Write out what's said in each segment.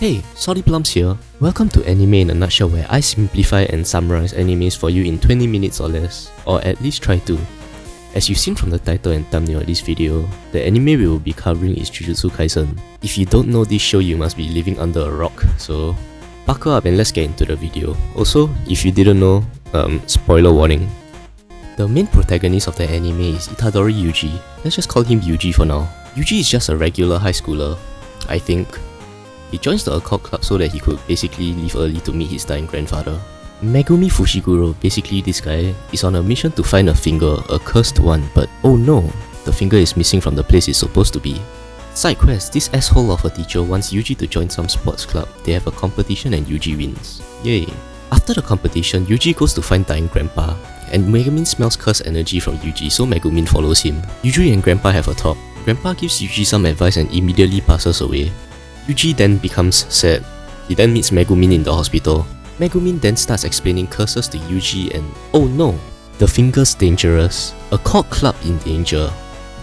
Hey, Salty Plums here. Welcome to Anime in a Nutshell, where I simplify and summarize animes for you in 20 minutes or less, or at least try to. As you've seen from the title and thumbnail of this video, the anime we will be covering is Jujutsu Kaisen. If you don't know this show, you must be living under a rock, so buckle up and let's get into the video. Also, if you didn't know, spoiler warning. The main protagonist of the anime is Itadori Yuji. Let's just call him Yuji for now. Yuji is just a regular high schooler, I think. He joins the occult club so that he could basically leave early to meet his dying grandfather. Megumi Fushiguro, basically this guy, is on a mission to find a finger, a cursed one, but oh no, the finger is missing from the place it's supposed to be. Side quest, this asshole of a teacher wants Yuji to join some sports club. They have a competition and Yuji wins. Yay. After the competition, Yuji goes to find dying grandpa, and Megumin smells cursed energy from Yuji, so Megumin follows him. Yuji and grandpa have a talk. Grandpa gives Yuji some advice and immediately passes away. Yuji then becomes sad. He then meets Megumin in the hospital. Megumin then starts explaining curses to Yuji and oh no, the finger's dangerous. A cult club in danger.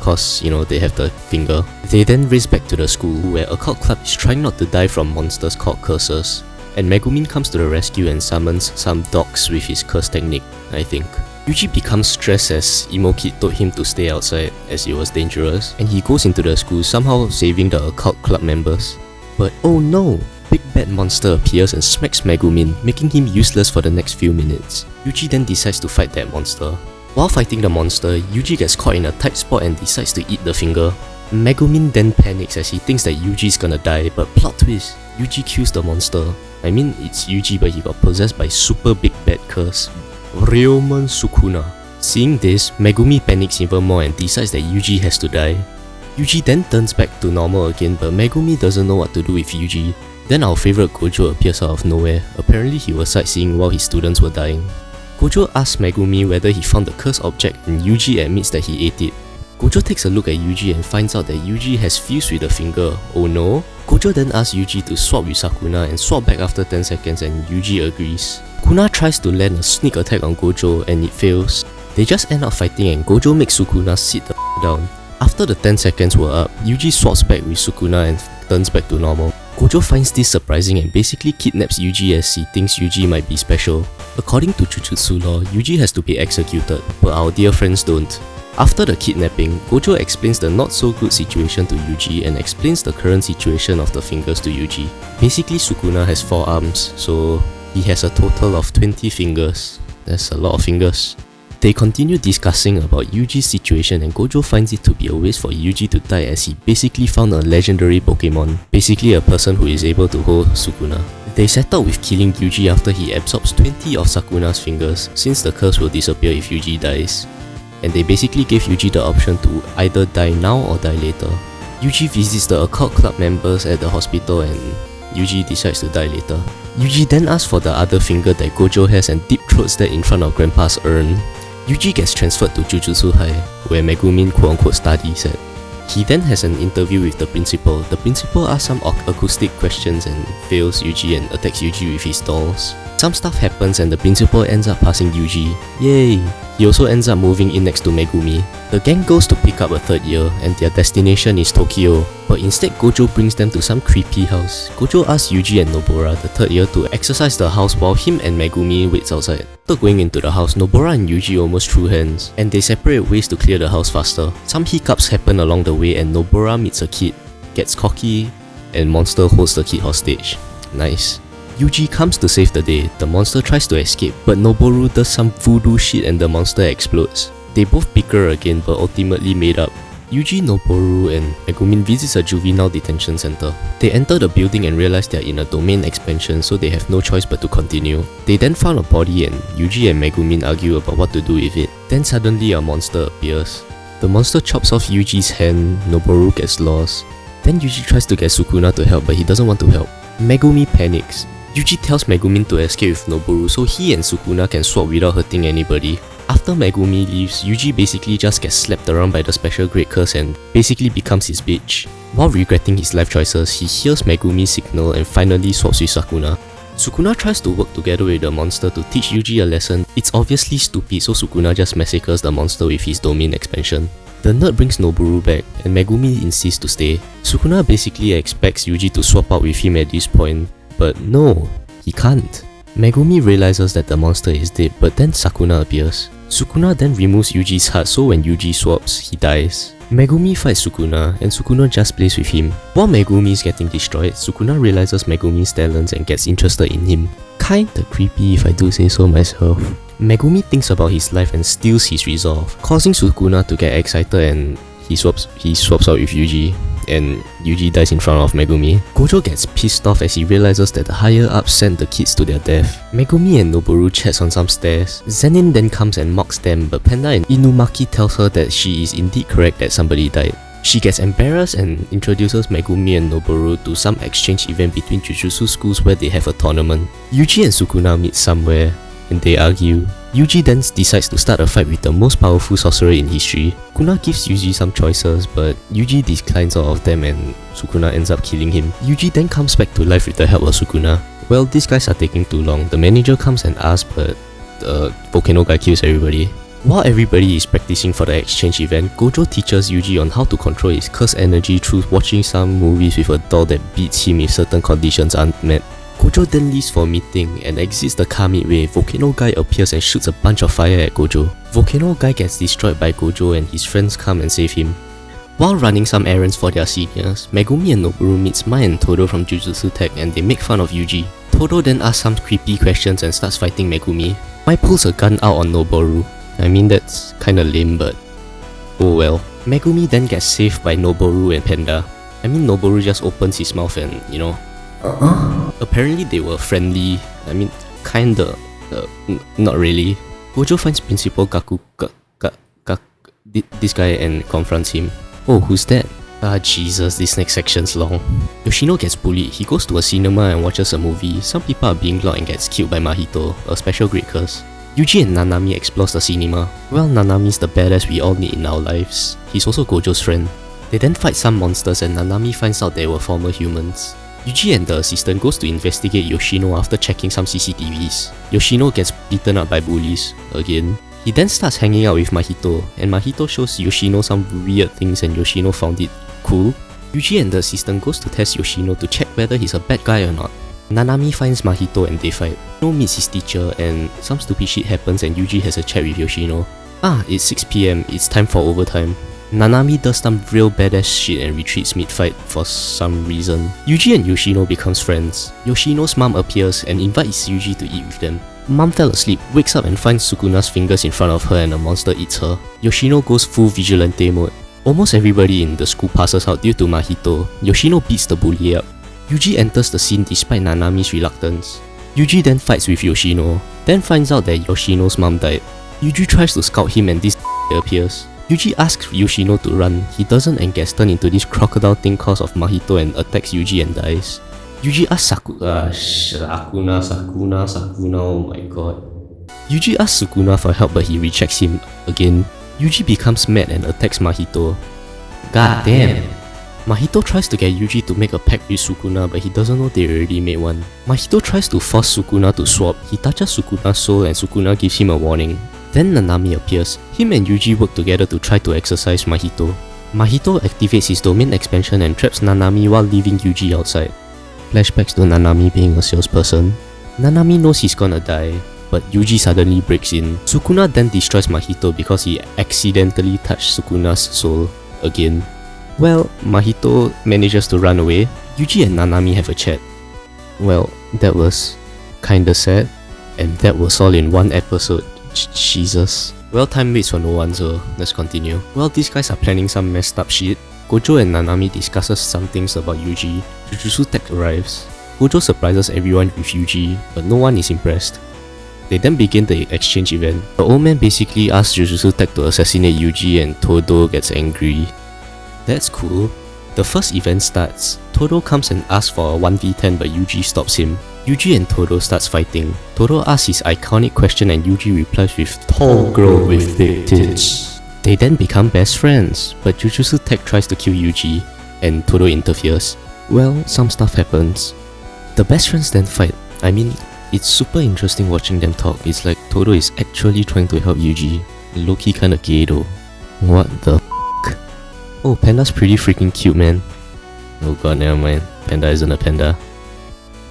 Cause, you know, they have the finger. They then race back to the school where a cult club is trying not to die from monsters called curses. And Megumin comes to the rescue and summons some dogs with his curse technique, I think. Yuji becomes stressed as Emo Kid told him to stay outside as it was dangerous, and he goes into the school, somehow saving the occult club members. But oh no! Big bad monster appears and smacks Megumin, making him useless for the next few minutes. Yuji then decides to fight that monster. While fighting the monster, Yuji gets caught in a tight spot and decides to eat the finger. Megumin then panics as he thinks that Yuji's gonna die, but plot twist, Yuji kills the monster. I mean, it's Yuji, but he got possessed by super big bad curse, Ryomon Sukuna. Seeing this, Megumi panics even more and decides that Yuji has to die. Yuji then turns back to normal again, but Megumi doesn't know what to do with Yuji. Then our favourite Gojo appears out of nowhere. Apparently he was sightseeing while his students were dying. Gojo asks Megumi whether he found the cursed object and Yuji admits that he ate it. Gojo takes a look at Yuji and finds out that Yuji has fused with the finger. Oh no? Gojo then asks Yuji to swap with Sakuna and swap back after 10 seconds and Yuji agrees. Sukuna tries to land a sneak attack on Gojo and it fails. They just end up fighting and Gojo makes Sukuna sit the down. After the 10 seconds were up, Yuji swaps back with Sukuna and turns back to normal. Gojo finds this surprising and basically kidnaps Yuji as he thinks Yuji might be special. According to Jujutsu law, Yuji has to be executed, but our dear friends don't. After the kidnapping, Gojo explains the not so good situation to Yuji and explains the current situation of the fingers to Yuji. Basically, Sukuna has 4 arms, so he has a total of 20 fingers. That's a lot of fingers. They continue discussing about Yuji's situation and Gojo finds it to be a waste for Yuji to die as he basically found a legendary Pokemon, basically a person who is able to hold Sukuna. They settle with killing Yuji after he absorbs 20 of Sakuna's fingers, since the curse will disappear if Yuji dies. And they basically gave Yuji the option to either die now or die later. Yuji visits the occult club members at the hospital and Yuji decides to die later. Yuji then asks for the other finger that Gojo has and deep throats that in front of Grandpa's urn. Yuji gets transferred to Jujutsu High, where Megumin quote-unquote studies at. He then has an interview with the principal. The principal asks some acoustic questions and fails Yuji and attacks Yuji with his dolls. Some stuff happens and the principal ends up passing Yuji. Yay! He also ends up moving in next to Megumi. The gang goes to pick up a 3rd year and their destination is Tokyo, but instead Gojo brings them to some creepy house. Gojo asks Yuji and Nobara, the 3rd year, to exercise the house while him and Megumi waits outside. After going into the house, Nobara and Yuji almost threw hands, and they separate ways to clear the house faster. Some hiccups happen along the way and Nobara meets a kid, gets cocky, and monster holds the kid hostage. Nice. Yuji comes to save the day. The monster tries to escape, but Noboru does some voodoo shit and the monster explodes. They both bicker again but ultimately made up. Yuji, Noboru, and Megumin visits a juvenile detention center. They enter the building and realize they are in a domain expansion, so they have no choice but to continue. They then found a body and Yuji and Megumin argue about what to do with it. Then suddenly a monster appears. The monster chops off Yuji's hand, Noboru gets lost. Then Yuji tries to get Sukuna to help but he doesn't want to help. Megumi panics. Yuji tells Megumin to escape with Noboru so he and Sukuna can swap without hurting anybody. After Megumi leaves, Yuji basically just gets slapped around by the special great curse and basically becomes his bitch. While regretting his life choices, he hears Megumi's signal and finally swaps with Sukuna. Sukuna tries to work together with the monster to teach Yuji a lesson. It's obviously stupid, so Sukuna just massacres the monster with his domain expansion. The nerd brings Noboru back, and Megumi insists to stay. Sukuna basically expects Yuji to swap out with him at this point, but no, he can't. Megumi realizes that the monster is dead, but then Sakuna appears. Sukuna then removes Yuji's heart, so when Yuji swaps, he dies. Megumi fights Sukuna, and Sukuna just plays with him. While Megumi is getting destroyed, Sukuna realizes Megumi's talents and gets interested in him. Kinda creepy if I do say so myself. Megumi thinks about his life and steals his resolve, causing Sukuna to get excited, and he swaps out with Yuji, and Yuji dies in front of Megumi. Gojo gets pissed off as he realizes that the higher ups sent the kids to their death. Megumi and Noboru chats on some stairs. Zenin then comes and mocks them, but Panda and Inumaki tells her that she is indeed correct that somebody died. She gets embarrassed and introduces Megumi and Noboru to some exchange event between Jujutsu schools where they have a tournament. Yuji and Sukuna meet somewhere, and they argue. Yuji then decides to start a fight with the most powerful sorcerer in history. Sukuna gives Yuji some choices, but Yuji declines all of them and Sukuna ends up killing him. Yuji then comes back to life with the help of Sukuna. Well, these guys are taking too long. The manager comes and asks, but the volcano guy kills everybody. While everybody is practicing for the exchange event, Gojo teaches Yuji on how to control his curse energy through watching some movies with a doll that beats him if certain conditions aren't met. Gojo then leaves for a meeting and exits the car midway. Volcano Guy appears and shoots a bunch of fire at Gojo. Volcano Guy gets destroyed by Gojo and his friends come and save him. While running some errands for their seniors, Megumi and Noboru meets Mai and Todo from Jujutsu Tech and they make fun of Yuji. Todo then asks some creepy questions and starts fighting Megumi. Mai pulls a gun out on Noboru. I mean, that's kinda lame, but oh well. Megumi then gets saved by Noboru and Panda. I mean, Noboru just opens his mouth and, you know, apparently they were friendly. I mean, kinda, not really. Gojo finds Principal this guy and confronts him. Oh, who's that? Ah, Jesus, this next section's long. Yoshino gets bullied. He goes to a cinema and watches a movie. Some people are being loud and gets killed by Mahito, a special great curse. Yuji and Nanami explores the cinema. Well, Nanami's the badass we all need in our lives. He's also Gojo's friend. They then fight some monsters and Nanami finds out they were former humans. Yuji and the assistant goes to investigate Yoshino after checking some CCTVs. Yoshino gets beaten up by bullies, again. He then starts hanging out with Mahito, and Mahito shows Yoshino some weird things and Yoshino found it cool. Yuji and the assistant goes to test Yoshino to check whether he's a bad guy or not. Nanami finds Mahito and they fight. Yoshino meets his teacher and some stupid shit happens and Yuji has a chat with Yoshino. Ah, it's 6 PM, it's time for overtime. Nanami does some real badass shit and retreats mid-fight for some reason. Yuji and Yoshino becomes friends. Yoshino's mom appears and invites Yuji to eat with them. Mom fell asleep, wakes up and finds Sukuna's fingers in front of her and a monster eats her. Yoshino goes full vigilante mode. Almost everybody in the school passes out due to Mahito. Yoshino beats the bully up. Yuji enters the scene despite Nanami's reluctance. Yuji then fights with Yoshino, then finds out that Yoshino's mom died. Yuji tries to scout him and this appears. Yuji asks Yoshino to run. He doesn't and gets turned into this crocodile thing cause of Mahito and attacks Yuji and dies. Yuji asks Sakuna, oh my god. Yuji asks Sukuna for help but he rejects him again. Yuji becomes mad and attacks Mahito. God damn. Mahito tries to get Yuji to make a pact with Sukuna but he doesn't know they already made one. Mahito tries to force Sukuna to swap. He touches Sukuna's soul and Sukuna gives him a warning. Then Nanami appears. Him and Yuji work together to try to exorcise Mahito. Mahito activates his domain expansion and traps Nanami while leaving Yuji outside. Flashbacks to Nanami being a salesperson. Nanami knows he's gonna die, but Yuji suddenly breaks in. Sukuna then destroys Mahito because he accidentally touched Sukuna's soul again. Well, Mahito manages to run away. Yuji and Nanami have a chat. Well, that was kinda sad, and that was all in one episode. Jesus. Well, time waits for no one, so let's continue. Well, these guys are planning some messed up shit. Gojo and Nanami discusses some things about Yuji. Jujutsu Tech arrives. Gojo surprises everyone with Yuji, but no one is impressed. They then begin the exchange event. The old man basically asks Jujutsu Tech to assassinate Yuji and Todo gets angry. That's cool. The first event starts. Todo comes and asks for a 1v10 but Yuji stops him. Yuji and Todo starts fighting. Todo asks his iconic question and Yuji replies with "Tall girl with big tits." They then become best friends, but Jujutsu Tech tries to kill Yuji, and Todo interferes. Well, some stuff happens. The best friends then fight. I mean, it's super interesting watching them talk. It's like Todo is actually trying to help Yuji. Low-key kinda gay though. What the f***? Oh, Panda's pretty freaking cute, man. Oh god, never mind. Panda isn't a panda.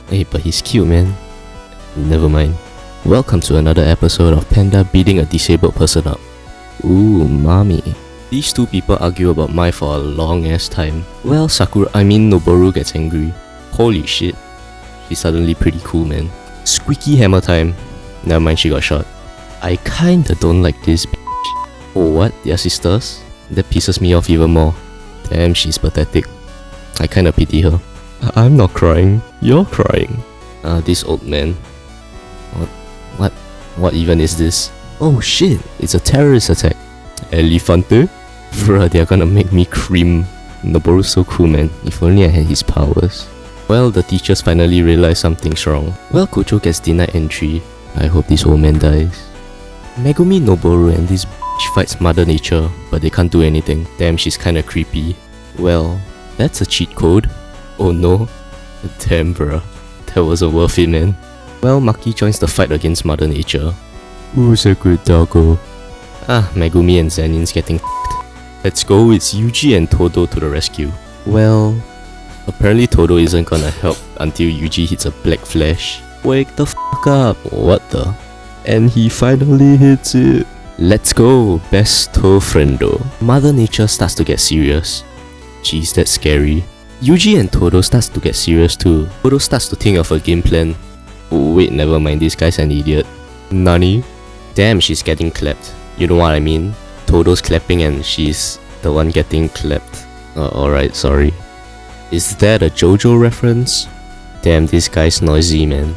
Hey, but he's cute, man. Never mind. Welcome to another episode of Panda beating a disabled person up. Ooh, mommy. These two people argue about Mai for a long ass time. Well, Noboru gets angry. Holy shit. She's suddenly pretty cool, man. Squeaky hammer time. Never mind, she got shot. I kinda don't like this bitch. Oh, what? They're sisters? That pisses me off even more. Damn, she's pathetic. I kinda pity her. I'm not crying. You're crying. This old man. What even is this? Oh shit, it's a terrorist attack. Elefante? Bruh, they're gonna make me cream. Noboru's so cool, man. If only I had his powers. Well, the teachers finally realize something's wrong. Well, Gojo gets denied entry. I hope this old man dies. Megumi, Noboru and this bitch fights Mother Nature, but they can't do anything. Damn, she's kinda creepy. Well, that's a cheat code. Oh no. Damn, bruh. That wasn't worth it, man. Well, Maki joins the fight against Mother Nature. Who's a good doggo? Megumi and Zenin's getting f***ed. Let's go, it's Yuji and Todo to the rescue. Well, apparently Todo isn't gonna help until Yuji hits a black flash. Wake the f*** up! What the? And he finally hits it. Let's go, besto friendo. Mother Nature starts to get serious. Jeez, that's scary. Yuji and Todo starts to get serious too. Todo starts to think of a game plan. Oh, wait, never mind, this guy's an idiot. Nani? Damn, she's getting clapped. You know what I mean? Todo's clapping and she's the one getting clapped. Alright, sorry. Is that a Jojo reference? Damn, this guy's noisy, man.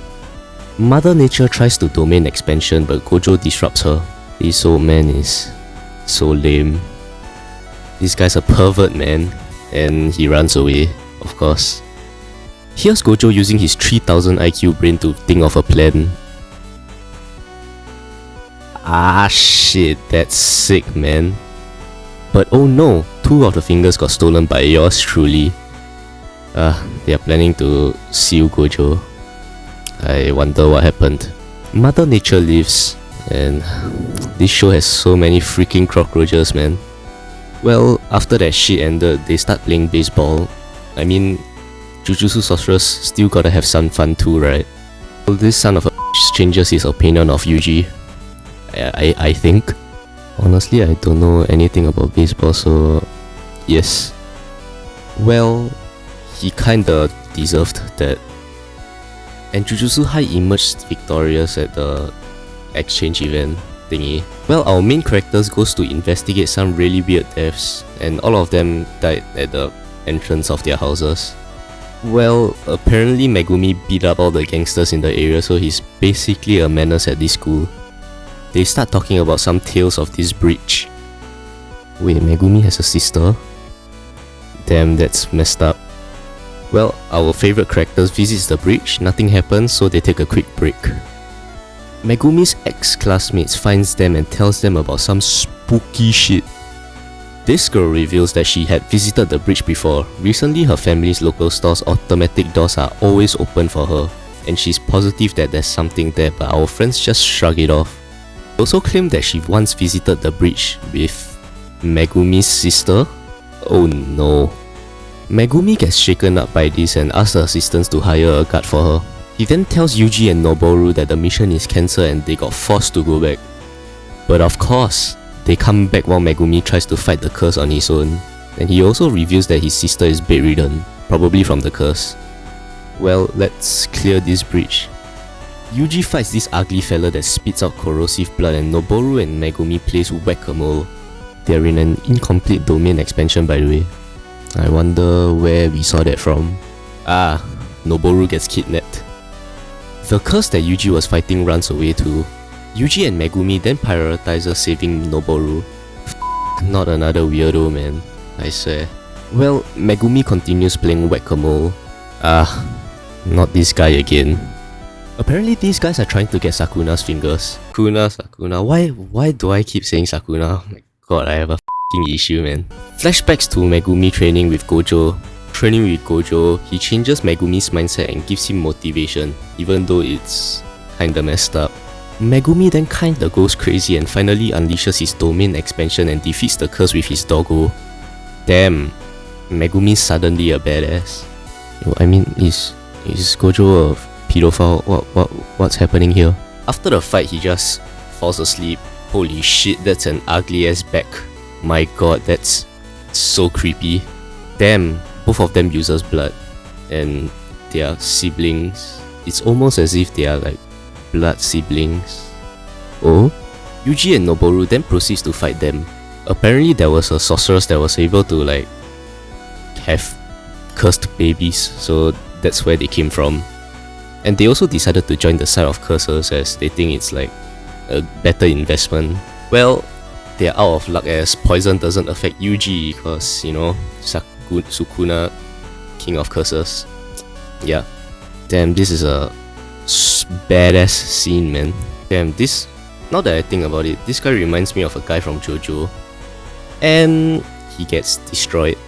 Mother Nature tries to domain expansion, but Gojo disrupts her. This old man is so lame. This guy's a pervert, man. And he runs away, of course. Here's Gojo using his 3000 IQ brain to think of a plan. Ah shit, that's sick, man. But oh no, 2 of the fingers got stolen by yours truly. They are planning to seal Gojo. I wonder what happened. Mother Nature lives, and this show has so many freaking cockroaches, man. Well, after that shit ended, they start playing baseball. I mean, Jujutsu Sorceress still gotta have some fun too, right? Well, this son of a changes his opinion of Yuji. I think. Honestly, I don't know anything about baseball, so yes. Well, he kinda deserved that. And Jujutsu High emerged victorious at the exchange event thingy. Well, our main characters goes to investigate some really weird deaths, and all of them died at the entrance of their houses. Well, apparently Megumi beat up all the gangsters in the area, so he's basically a menace at this school. They start talking about some tales of this breach. Wait, Megumi has a sister? Damn, that's messed up. Well, our favorite characters visits the breach, nothing happens, so they take a quick break. Megumi's ex-classmates finds them and tells them about some spooky shit. This girl reveals that she had visited the bridge before. Recently, her family's local store's automatic doors are always open for her, and she's positive that there's something there, but our friends just shrug it off. They also claim that she once visited the bridge with Megumi's sister. Oh no. Megumi gets shaken up by this and asks the assistants to hire a guard for her. He then tells Yuji and Noboru that the mission is cancelled and they got forced to go back. But of course, they come back while Megumi tries to fight the curse on his own. And he also reveals that his sister is bedridden, probably from the curse. Well, let's clear this breach. Yuji fights this ugly fella that spits out corrosive blood, and Noboru and Megumi plays whack-a-mole. They're in an incomplete domain expansion, by the way. I wonder where we saw that from. Noboru gets kidnapped. The curse that Yuji was fighting runs away too. Yuji and Megumi then prioritizes saving Noboru. Not another weirdo, man. I swear. Well, Megumi continues playing whack-a-mole. Not this guy again. Apparently these guys are trying to get Sakuna's fingers. Sakuna. Why do I keep saying Sakuna? Oh my god, I have a f***ing issue, man. Flashbacks to Megumi training with Gojo. He changes Megumi's mindset and gives him motivation, even though it's kinda messed up. Megumi then kinda goes crazy and finally unleashes his domain expansion and defeats the curse with his doggo. damn, Megumi's suddenly a badass. I mean, is Gojo a pedophile? What's happening here? After the fight, he just falls asleep. Holy shit, that's an ugly ass back. My god, that's so creepy. Damn, both of them uses blood, and they are siblings. It's almost as if they are like blood siblings. Oh? Yuji and Noboru then proceeds to fight them. Apparently there was a sorceress that was able to like have cursed babies, so that's where they came from. And they also decided to join the side of cursers as they think it's like a better investment. Well, they're out of luck as poison doesn't affect Yuji because, you know, Sukuna, king of curses. Yeah. Damn, this is a badass scene, man. Damn, this... Now that I think about it, this guy reminds me of a guy from Jojo. And he gets destroyed.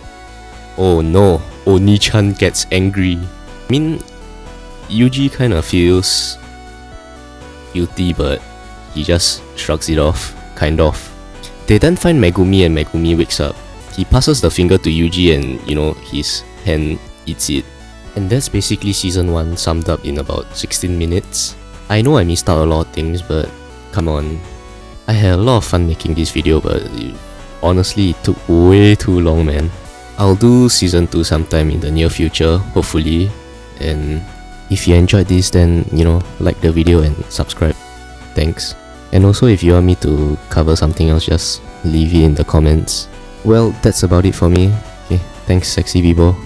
Oh no, Oni-chan gets angry. I mean, Yuji kinda feels guilty, but he just shrugs it off, kind of. They then find Megumi and Megumi wakes up. He passes the finger to Yuji and, you know, his hand eats it. And that's basically season 1 summed up in about 16 minutes. I know I missed out a lot of things, but come on. I had a lot of fun making this video, but honestly it took way too long, man. I'll do season 2 sometime in the near future, hopefully. And if you enjoyed this, then, you know, like the video and subscribe. Thanks. And also if you want me to cover something else, just leave it in the comments. Well, that's about it for me. Okay, thanks Sexy Bibo.